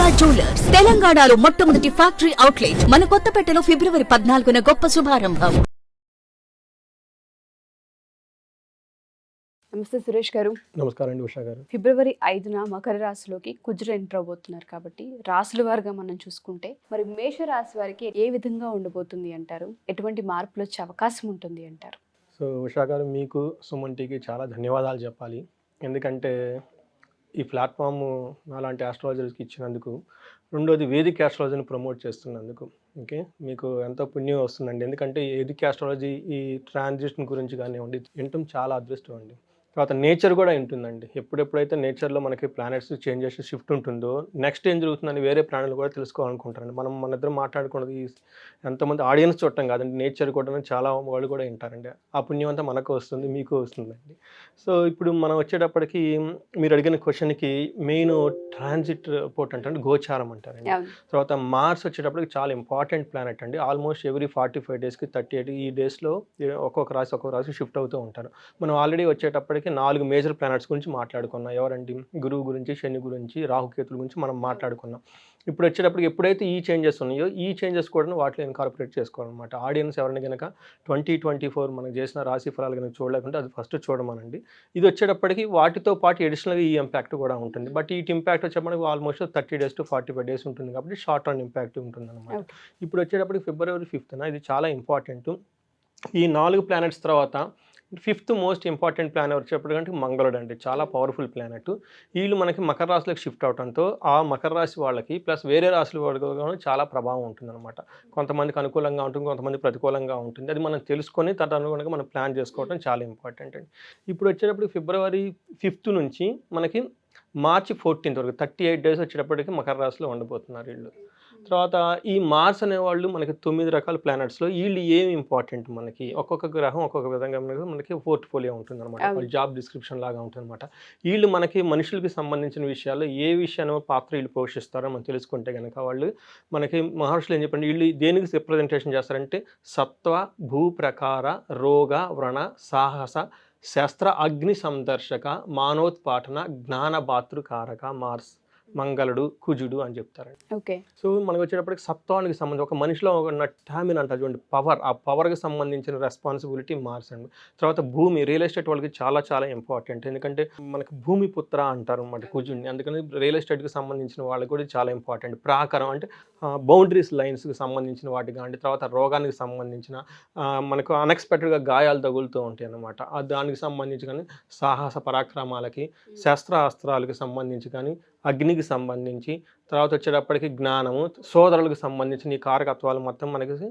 Durga jewellers తెలంగాణలో మొట్టమొదటి factory outlet మన కొత్తపేటలో ఫిబ్రవరి 14న గొప్ప శుభారంభం. నమస్తే సురేష్ గారు. నమస్కారం అండి ఉషా గారు. ఫిబ్రవరి 5న మకర రాశిలోకి కుజుడు ఎంటర్ అవబోతున్నారు కాబట్టి రాశుల వారిగా మనం చూసుకుంటే మరి మేష రాశి వారికి ఏ విధంగా ఉండబోతుంది అంటారు? ఎటువంటి మార్పులు వచ్చే అవకాశం ఉంటుంది అంటారు? సో ఉషా గారు, మీకు సుమన్ చాలా ధన్యవాదాలు చెప్పాలి. ఎందుకంటే ఈ ప్లాట్ఫామ్ అలాంటి ఆస్ట్రాలజర్స్కి ఇచ్చినందుకు, రెండోది వేదిక ఆస్ట్రాలజీని ప్రమోట్ చేస్తున్నందుకు ఓకే, మీకు ఎంతో పుణ్యం వస్తుందండి. ఎందుకంటే వేదిక ఆస్ట్రాలజీ ఈ ట్రాన్సిషన్ గురించి కానివ్వండి వినటం చాలా అదృష్టం అండి. తర్వాత నేచర్ కూడా ఉంటుందండి. ఎప్పుడెప్పుడైతే నేచర్లో మనకి ప్లానెట్స్ చేంజెస్ షిఫ్ట్ ఉంటుందో నెక్స్ట్ ఏం జరుగుతుందని వేరే ప్రాణులు కూడా తెలుసుకోవాలనుకుంటారండి. మన ఇద్దరం మాట్లాడుకున్నది ఎంతమంది ఆడియన్స్ చూడటం కాదండి, నేచర్ కూడా చాలా వాళ్ళు కూడా వింటారండి. ఆ పుణ్యం అంతా మనకు వస్తుంది, మీకు వస్తుందండి. సో ఇప్పుడు మనం వచ్చేటప్పటికి మీరు అడిగిన క్వశ్చన్కి మెయిన్ ట్రాన్సిట్ పోర్ట్ అంటే గోచారం అంటారండి. తర్వాత మార్స్ వచ్చేటప్పటికి చాలా ఇంపార్టెంట్ ప్లానెట్ అండి. ఆల్మోస్ట్ ఎవ్రీ 45 డేస్కి 38 ఈ డేస్లో ఒక్కొక్క రాశి షిఫ్ట్ అవుతూ ఉంటారు. మనం ఆల్రెడీ వచ్చేటప్పటికి 4 మేజర్ ప్లానెట్స్ గురించి మాట్లాడుకున్నాం. ఎవరండి? గురువు గురించి, శని గురించి, రాహుకేతుల గురించి మనం మాట్లాడుకున్నాం. ఇప్పుడు వచ్చేటప్పటికి ఎప్పుడైతే ఈ చేంజెస్ ఉన్నాయో ఈ చేంజెస్ కూడా వాటిలో ఇన్కార్పొరేట్ చేసుకోవాలన్నమాట. ఆడియన్స్ ఎవరైనా కనుక 2024 మనం చేసిన రాశి ఫలాలు కనుక చూడలేకుంటే అది ఫస్ట్ చూడమనండి. ఇది వచ్చేటప్పటికి వాటితో పాటు అడిషనల్గా ఈ ఇంపాక్ట్ కూడా ఉంటుంది. బట్ ఈ ఇంపాక్ట్ వచ్చేటప్పటికి ఆల్మోస్ట్ 30 డేస్ టు 45 డేస్ ఉంటుంది కాబట్టి షార్ట్ రన్ ఇంపాక్ట్ ఉంటుంది అనమాట. ఇప్పుడు వచ్చేటప్పటికి ఫిబ్రవరి 5న ఇది చాలా ఇంపార్టెంట్. ఈ 4 ప్లానెట్స్ తర్వాత 5th మోస్ట్ ఇంపార్టెంట్ ప్లానెట్ వచ్చేటప్పటికంటే మంగళుడు అండి. చాలా పవర్ఫుల్ ప్లానెట్. వీళ్ళు మనకి మకర రాశిలోకి షిఫ్ట్ అవడంతో ఆ మకర రాశి వాళ్ళకి ప్లస్ వేరే రాశుల వాళ్ళకి చాలా ప్రభావం ఉంటుందన్నమాట. కొంతమందికి అనుకూలంగా ఉంటుంది, కొంతమంది ప్రతికూలంగా ఉంటుంది. అది మనం తెలుసుకొని తదనుగుణంగా మనం ప్లాన్ చేసుకోవడం చాలా ఇంపార్టెంట్ అండి. ఇప్పుడు వచ్చేటప్పుడు ఫిబ్రవరి 5th నుంచి మనకి మార్చి 14th వరకు 38 డేస్ వచ్చేటప్పటికి మకర రాశిలో ఉండబోతున్నారు వీళ్ళు. తర్వాత ఈ మార్స్ అనేవాళ్ళు మనకి 9 రకాల ప్లానెట్స్లో వీళ్ళు ఏమి ఇంపార్టెంట్, మనకి ఒక్కొక్క గ్రహం ఒక్కొక్క విధంగా మనకి పోర్ట్ఫోలియో ఉంటుంది అనమాట. వాళ్ళ జాబ్ డిస్క్రిప్షన్ లాగా ఉంటుంది అనమాట. వీళ్ళు మనకి మనుషులకి సంబంధించిన విషయాల్లో ఏ విషయాన్ని పాత్ర వీళ్ళు పోషిస్తారో మనం తెలుసుకుంటే కనుక వాళ్ళు మనకి మహర్షులు ఏం చెప్పండి, వీళ్ళు దేనికి రిప్రజెంటేషన్ చేస్తారంటే సత్వ, భూప్రకార, రోగ, వ్రణ, సాహస, శస్త్ర, అగ్ని సందర్శక, మానోత్పాటన, జ్ఞానభాతృకారక మార్స్, మంగళుడు, కుజుడు అని చెప్తారండి. ఓకే. సో మనకు వచ్చేటప్పటికి సత్వానికి సంబంధించి ఒక మనిషిలో ఉన్న టామిన్ అంటారు చూడండి, పవర్, ఆ పవర్కి సంబంధించిన రెస్పాన్సిబిలిటీ మార్స్ అండి. తర్వాత భూమి, రియల్ ఎస్టేట్ వాళ్ళకి చాలా చాలా ఇంపార్టెంట్. ఎందుకంటే మనకి భూమి పుత్ర అంటారు అన్నమాట కుజుడిని. అందుకని రియల్ ఎస్టేట్కి సంబంధించిన వాళ్ళకి కూడా చాలా ఇంపార్టెంట్. ప్రాకారం అంటే బౌండరీస్ లైన్స్కి సంబంధించిన వాటి కానీ, తర్వాత రోగానికి సంబంధించిన మనకు అన్ఎక్స్పెక్టెడ్గా గాయాలు తగులుతూ ఉంటాయి అన్నమాట. దానికి సంబంధించి కానీ, సాహస పరాక్రమాలకి, శస్త్రాస్త్రాలకు సంబంధించి కానీ, అగ్నికి సంబంధించి, తర్వాత వచ్చేటప్పటికి జ్ఞానము, సోదరులకు సంబంధించిన ఈ కారకత్వాలు మొత్తం మనకి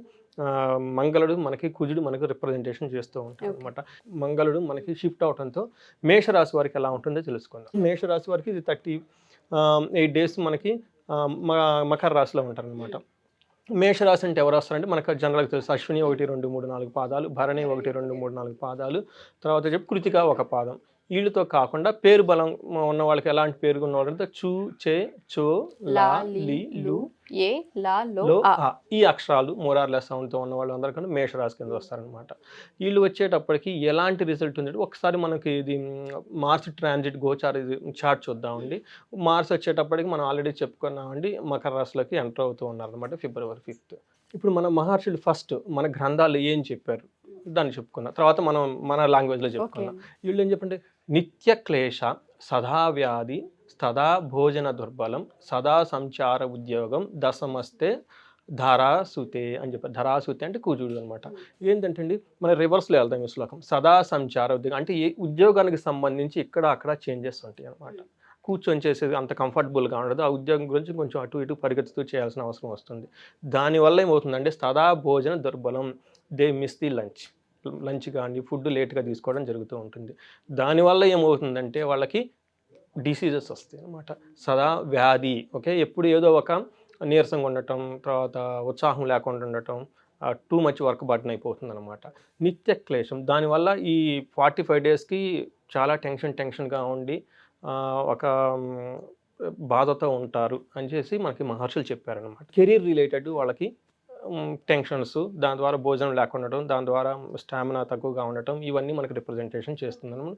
మంగళుడు మనకి కుజుడు మనకు రిప్రజెంటేషన్ చేస్తూ ఉంటాడు అనమాట. మంగళుడు మనకి షిఫ్ట్ అవడంతో మేషరాశి వారికి ఎలా ఉంటుందో తెలుసుకుందాం. మేషరాశి వారికి ఇది 38 డేస్ మనకి మకర రాశిలో ఉంటారనమాట. మేషరాశి అంటే ఎవరు వస్తారంటే మనకు జనరల్గా తెలుసు, అశ్విని 1, 2, 3, 4 పాదాలు, భరణి 1, 2, 3, 4 పాదాలు, తర్వాత చెప్పి కృతిక 1 పాదం. వీళ్ళతో కాకుండా పేరు బలం ఉన్న వాళ్ళకి ఎలాంటి పేరు ఉన్న వాళ్ళంటే చూ, చే, చో, లా, లి, లు, ఏ, లా, లో, ఆ ఈ అక్షరాలు మోరార్ల సౌండ్తో ఉన్న వాళ్ళు అందరికన్నా మేషరాశి కింద వస్తారనమాట. వీళ్ళు వచ్చేటప్పటికి ఎలాంటి రిజల్ట్ ఉంది ఒకసారి మనకి ఇది మార్స్ ట్రాన్సిట్ గోచార చార్ట్ చూద్దామండి. మార్స్ వచ్చేటప్పటికి మనం ఆల్రెడీ చెప్పుకున్నామండి, మకర రాశిలోకి ఎంటర్ అవుతూ ఉన్నారనమాట ఫిబ్రవరి 5th. ఇప్పుడు మన మహర్షులు ఫస్ట్ మన గ్రంథాలు ఏం చెప్పారు దాన్ని చెప్పుకున్నాం, తర్వాత మనం మన లాంగ్వేజ్లో చెప్పుకున్నాం. వీళ్ళు ఏం చెప్పండి, నిత్య క్లేశ, సదా వ్యాధి, సదా భోజన దుర్బలం, సదా సంచార ఉద్యోగం, దశమస్తే ధరాసుతే అని చెప్పారు. ధరాసుతే అంటే కుజుడు అనమాట. ఏంటంటే అండి మన రివర్స్లో వెళ్దాం ఈ శ్లోకం. సదా సంచార ఉద్యోగం అంటే ఏ ఉద్యోగానికి సంబంధించి ఇక్కడ అక్కడ చేంజెస్ ఉంటాయి అనమాట. కూర్చొని చేసేది అంత కంఫర్టబుల్గా ఉండదు. ఆ ఉద్యోగం గురించి కొంచెం అటు ఇటు పరిగెత్తుతూ చేయాల్సిన అవసరం వస్తుంది. దానివల్ల ఏమవుతుందంటే సదా భోజన దుర్బలం, దే మిస్ ది లంచ్ కానీ ఫుడ్ లేట్గా తీసుకోవడం జరుగుతూ ఉంటుంది. దానివల్ల ఏమవుతుందంటే వాళ్ళకి డిసీజెస్ వస్తాయి అన్నమాట. సదా వ్యాధి, ఓకే, ఎప్పుడు ఏదో ఒక నీరసంగా ఉండటం, తర్వాత ఉత్సాహం లేకుండా ఉండటం, టూ మచ్ వర్క్ బర్డెన్ అయిపోతుంది అనమాట. నిత్య క్లేశం, దానివల్ల ఈ 45 డేస్కి చాలా టెన్షన్గా ఉండి ఒక బాధతో ఉంటారు అని చేసి మనకి మహర్షులు చెప్పారనమాట. కెరీర్ రిలేటెడ్ వాళ్ళకి టెన్షన్స్, దాని ద్వారా భోజనం లేకుండా ఉండటం, దాని ద్వారా స్టామినా తక్కువగా ఉండటం, ఇవన్నీ మనకి రిప్రజెంటేషన్ చేస్తున్నాము.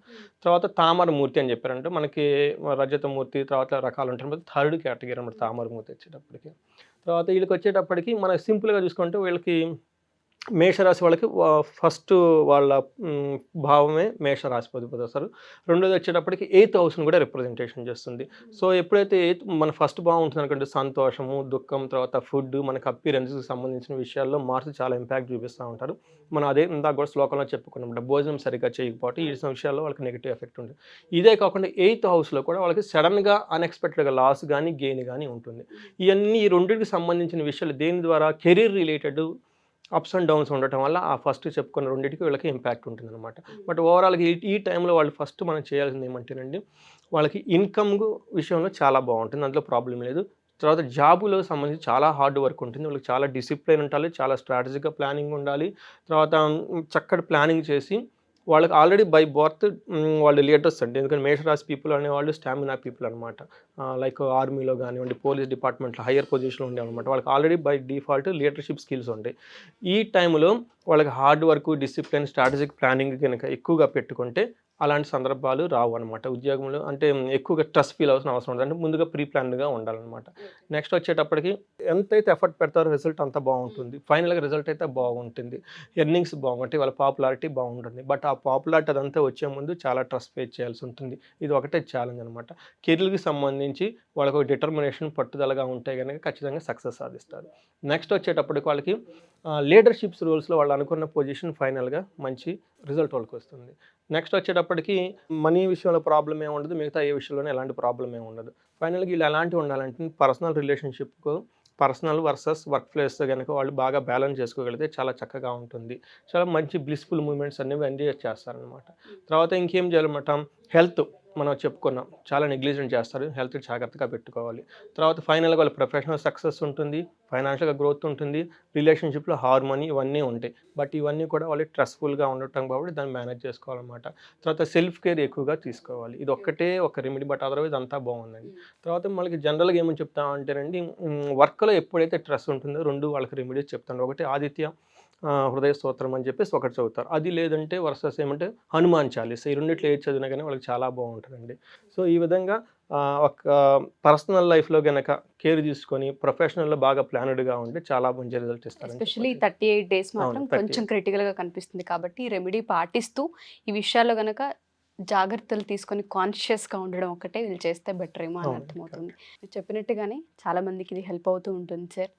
తర్వాత తామరమూర్తి అని చెప్పారంటే మనకి రజతమూర్తి తర్వాత రకాలు ఉంటాయి. థర్డ్ కేటగిరీ అన్నమాట తామరమూర్తి వచ్చేటప్పటికి. తర్వాత వీళ్ళకి వచ్చేటప్పటికి మనం సింపుల్గా చూసుకుంటే వీళ్ళకి మేషరాశి వాళ్ళకి ఫస్ట్ వాళ్ళ భావమే మేషరాశి అధిపతి వస్తారు. రెండోది వచ్చేటప్పటికి 8th హౌస్ని కూడా రిప్రజెంటేషన్ చేస్తుంది. సో ఎప్పుడైతే మన ఫస్ట్ భావం ఉంటుంది అనుకోండి, సంతోషము, దుఃఖం, తర్వాత ఫుడ్, మనకు అపీరెన్స్కి సంబంధించిన విషయాల్లో మార్స్ చాలా ఇంపాక్ట్ చూపిస్తూ ఉంటారు. మనం అదే ఇందాక కూడా శ్లోకంలో చెప్పుకున్నమాట, భోజనం సరిగ్గా చేయకపోతే ఈ విషయాల్లో వాళ్ళకి నెగిటివ్ ఎఫెక్ట్ ఉంటుంది. ఇదే కాకుండా 8th హౌస్లో కూడా వాళ్ళకి సడన్గా అన్ఎక్స్పెక్టెడ్గా లాస్ కానీ గెయిన్ కానీ ఉంటుంది. ఇవన్నీ ఈ రెండింటికి సంబంధించిన విషయాలు దేని ద్వారా career related ups and downs ఉండటం వల్ల ఆ ఫస్ట్ చెప్పుకున్న రెండింటికి వీళ్ళకి ఇంపాక్ట్ ఉంటుంది అనమాట. బట్ ఓవరాల్గా ఈ టైంలో వాళ్ళు ఫస్ట్ మనం చేయాల్సింది ఏమంటేనండి, వాళ్ళకి ఇన్కమ్ విషయంలో చాలా బాగుంటుంది, అందులో ప్రాబ్లం లేదు. తర్వాత జాబులో సంబంధించి చాలా హార్డ్ వర్క్ ఉంటుంది, వాళ్ళకి చాలా డిసిప్లిన్ ఉండాలి, చాలా స్ట్రాటజిక్గా ప్లానింగ్ ఉండాలి. తర్వాత చక్కటి ప్లానింగ్ చేసి వాళ్ళకి ఆల్రెడీ బై బర్త్ వాళ్ళు లీడర్స్ అండి. ఎందుకంటే మేషరాశి పీపుల్ అనేవాళ్ళు స్టామినా పీపుల్ అనమాట. లైక్ ఆర్మీలో కానివ్వండి, పోలీస్ డిపార్ట్మెంట్లో హయ్యర్ పొజిషన్లో ఉండేవన్నమాట. వాళ్ళకి already by default leadership skills ఉంటాయి. ఈ టైంలో వాళ్ళకి hard work, discipline, strategic planning కనుక ఎక్కువగా పెట్టుకుంటే అలాంటి సందర్భాలు రావు అనమాట. ఉద్యోగంలో అంటే ఎక్కువగా స్ట్రెస్ ఫీల్ అవసరం ఉండదు, అంటే ముందుగా ప్రీ ప్లాన్డ్గా ఉండాలన్నమాట. నెక్స్ట్ వచ్చేటప్పటికి ఎంతైతే ఎఫర్ట్ పెడతారో రిజల్ట్ అంత బాగుంటుంది. ఫైనల్గా రిజల్ట్ అయితే బాగుంటుంది, ఎర్నింగ్స్ బాగుంటాయి, వాళ్ళ పాపులారిటీ బాగుంటుంది. బట్ ఆ పాపులారిటీ అదంతా వచ్చే ముందు చాలా ట్రస్ట్ ఫేస్ చేయాల్సి ఉంటుంది. ఇది ఒకటే ఛాలెంజ్ అనమాట. కెరీర్కి సంబంధించి వాళ్ళకు డిటర్మినేషన్, పట్టుదలగా ఉంటే కనుక ఖచ్చితంగా సక్సెస్ సాధిస్తారు. నెక్స్ట్ వచ్చేటప్పటికి వాళ్ళకి లీడర్షిప్స్ రోల్స్లో వాళ్ళు అనుకున్న పొజిషన్ ఫైనల్గా మంచి రిజల్ట్ వాళ్ళకి వస్తుంది. నెక్స్ట్ వచ్చేటప్పటికి మనీ విషయంలో ప్రాబ్లం ఏమి ఉండదు, మిగతా ఏ విషయంలోనే ఎలాంటి ప్రాబ్లం ఏమి ఉండదు. ఫైనల్గా వీళ్ళు ఎలాంటివి ఉండాలంటే పర్సనల్ రిలేషన్షిప్కు పర్సనల్ వర్సెస్ వర్క్ ప్లేస్ కనుక వాళ్ళు బాగా బ్యాలెన్స్ చేసుకోగలిగితే చాలా చక్కగా ఉంటుంది. చాలా మంచి బ్లిస్ఫుల్ మూమెంట్స్ అనేవి ఎంజాయ్ చేస్తారనమాట. తర్వాత ఇంకేం చేయాలన్నమాట, హెల్త్ మనం చెప్పుకున్నాం, చాలా నెగ్లిజెంట్ చేస్తారు, హెల్త్ జాగ్రత్తగా పెట్టుకోవాలి. తర్వాత ఫైనల్గా వాళ్ళ ప్రొఫెషనల్ సక్సెస్ ఉంటుంది, ఫైనాన్షియల్గా గ్రోత్ ఉంటుంది, రిలేషన్షిప్లో హార్మోనీ ఇవన్నీ ఉంటాయి. బట్ ఇవన్నీ కూడా వాళ్ళు స్ట్రెస్ఫుల్గా ఉండటం కాబట్టి దాన్ని మేనేజ్ చేసుకోవాలన్నమాట. తర్వాత సెల్ఫ్ కేర్ ఎక్కువగా తీసుకోవాలి. ఇది ఒక్కటే ఒక రెమెడీ, బట్ అదర్వైజ్ అంతా బాగుందండి. తర్వాత మనకి జనరల్గా ఏమని చెప్తామంటేనండి, వర్క్లో ఎప్పుడైతే స్ట్రెస్ ఉంటుందో రెండు వాళ్ళకి రెమెడీస్ చెప్తాను. ఒకటి ఆదిత్య హృదయ స్తోత్రం అని చెప్పేసి ఒకటి చదువుతారు. అది లేదంటే వర్సెస్ ఏమంటే హనుమాన్ చాలీస. ఈ రెండిట్లో ఏది చదివినా కానీ వాళ్ళకి చాలా బాగుంటుందండి. సో ఈ విధంగా ఒక పర్సనల్ లైఫ్లో కనుక కేర్ తీసుకొని ప్రొఫెషనల్లో బాగా ప్లానెడ్గా ఉంటే చాలా మంచి రిజల్ట్ ఇస్తారు. ఎస్పెషల్లీ 38 days మాత్రం కొంచెం క్రిటికల్గా కనిపిస్తుంది కాబట్టి ఈ రెమెడీ పాటిస్తూ ఈ విషయాల్లో కనుక జాగ్రత్తలు తీసుకొని కాన్షియస్గా ఉండడం ఒకటే వీళ్ళు చేస్తే బెటర్ ఏమో అని అర్థమవుతుంది. మీరు చెప్పినట్టుగానే చాలా మందికి ఇది హెల్ప్ అవుతూ ఉంటుంది సార్.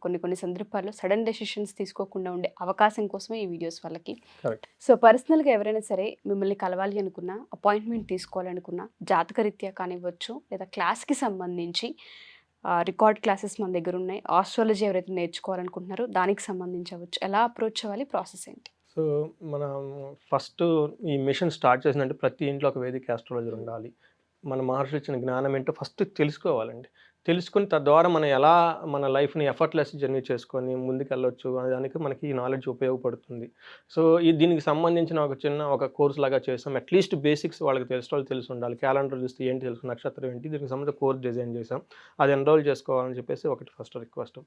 కొన్ని సందర్భాల్లో సడన్ డెసిషన్స్ తీసుకోకుండా ఉండే అవకాశం కోసమే ఈ వీడియోస్ వాళ్ళకి. సో పర్సనల్గా ఎవరైనా సరే మిమ్మల్ని కలవాలి అనుకున్నా, అపాయింట్మెంట్ తీసుకోవాలనుకున్నా, జాతకరీత్యా కానివ్వచ్చు లేదా క్లాస్కి సంబంధించి రికార్డ్ క్లాసెస్ మన దగ్గర ఉన్నాయి, ఆస్ట్రాలజీ ఎవరైతే నేర్చుకోవాలనుకుంటున్నారో దానికి సంబంధించవచ్చు, ఎలా అప్రోచ్ అవ్వాలి, ప్రాసెస్ ఏంటి? సో మనం ఫస్ట్ ఈ మిషన్ స్టార్ట్ చేసినట్టు ప్రతి ఇంట్లో ఒక వేదిక ఆస్ట్రాలజర్ ఉండాలి. మన మహర్షి ఇచ్చిన జ్ఞానం ఏంటో ఫస్ట్ తెలుసుకోవాలండి. తెలుసుకుని తద్వారా మనం ఎలా మన లైఫ్ని ఎఫర్ట్లెస్ జర్నీ చేసుకొని ముందుకెళ్ళొచ్చు అనే దానికి మనకి ఈ నాలెడ్జ్ ఉపయోగపడుతుంది. సో దీనికి సంబంధించిన ఒక కోర్స్ లాగా చేసాం. అట్లీస్ట్ బేసిక్స్ వాళ్ళకి తెలిసి ఉండాలి. క్యాలెండర్ చూస్తే ఏంటి తెలుసు, నక్షత్రం ఏంటి, దీనికి సంబంధించిన కోర్స్ డిజైన్ చేసాం. అది ఎన్రోల్ చేసుకోవాలని చెప్పేసి ఒకటి ఫస్ట్ రిక్వెస్ట్.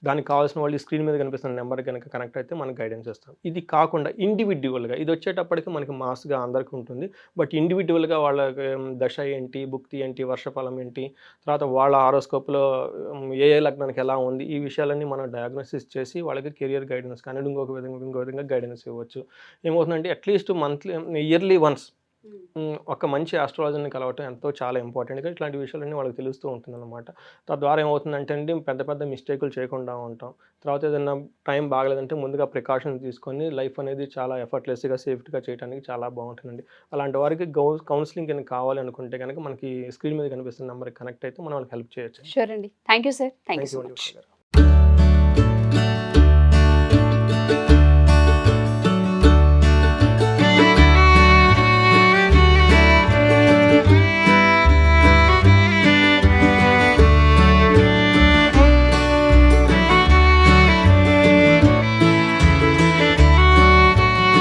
దానికి కావాల్సిన వాళ్ళు స్క్రీన్ మీద కనిపిస్తున్న నెంబర్ కనుక కనెక్ట్ అయితే మనకు గైడెన్స్ ఇస్తాం. ఇది కాకుండా ఇండివిజువల్గా ఇది వచ్చేటప్పటికి మనకి మాస్గా అందరికీ ఉంటుంది. బట్ ఇండివిజువల్గా వాళ్ళ దశ ఏంటి, భుక్తి ఏంటి, వర్షఫలం ఏంటి, తర్వాత వాళ్ళ ఆరోస్కోప్లో ఏ లగ్నానికి ఎలా ఉంది, ఈ విషయాలన్నీ మనం డయాగ్నోసిస్ చేసి వాళ్ళకి కెరియర్ గైడెన్స్ కానీ ఇంకో విధంగా గైడెన్స్ ఇవ్వచ్చు. ఏమవుతుందంటే అట్లీస్ట్ ఇయర్లీ వన్స్ ఒక మంచి ఆస్ట్రాలజర్ని కలవటం చాలా ఇంపార్టెంట్గా ఇట్లాంటి విషయాలన్నీ వాళ్ళకి తెలుస్తూ ఉంటుంది అనమాట. తద్వారా ఏమవుతుందంటే అండి పెద్ద మిస్టేకులు చేయకుండా ఉంటాం. తర్వాత ఏదైనా టైం బాగలేదంటే ముందుగా ప్రికాషన్స్ తీసుకొని లైఫ్ అనేది చాలా ఎఫర్ట్లెస్గా సేఫ్టీగా చేయడానికి చాలా బాగుంటుందండి. అలాంటి వారికి కౌన్సిలింగ్ కనుక కావాలి అనుకుంటే కనుక మనకి స్క్రీన్ మీద కనిపిస్తున్న నెంబర్కి కనెక్ట్ అయితే మనం వాళ్ళకి హెల్ప్ చేయొచ్చు. షూర్ అండి. Thank you sir. Thank you so much.